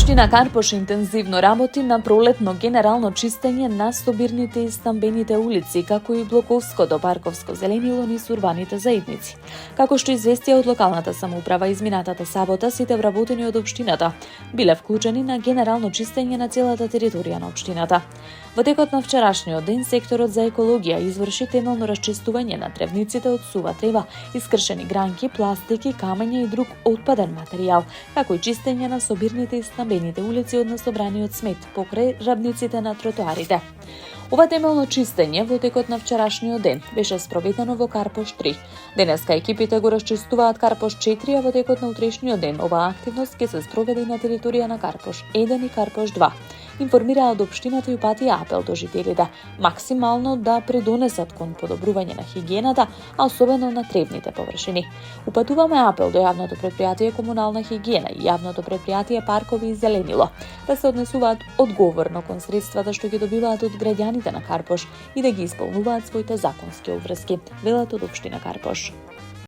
Општина Карпош интензивно работи на пролетно генерално чистење на собирните и стамбените улици, како и блоковското парковско зеленило низ урбаните заедници. Како што известија од локалната самоуправа изминатата сабота, сите вработени од општината биле вклучени на генерално чистење на целата територија на општината. Во текот на вчерашниот ден, секторот за екологија изврши темелно расчистување на тревниците од сува трева, искршени гранки, пластики, камења и друг отпаден материјал, како и чистење на собирните и стамбените улици од насобраниот смет покрај рабниците на тротоарите. Ова темелно чистење во текот на вчерашниот ден беше спроведено во Карпош 3. Денеска екипите го расчистуваат Карпош 4, а во текот на утрешниот ден оваа активност ќе се спроведе на територија на Карпош 1 и Карпош 2. Информираа од општината и упатија апел до жителите максимално да придонесат кон подобрување на хигиената, а особено на тревните површини. Упатуваме апел до јавното претпријатие Комунална хигиена и јавното претпријатие Паркови и зеленило да се однесуваат одговорно кон средствата што ги добиваат од граѓаните на Карпош и да ги исполнуваат своите законски обврски, велат од општина Карпош.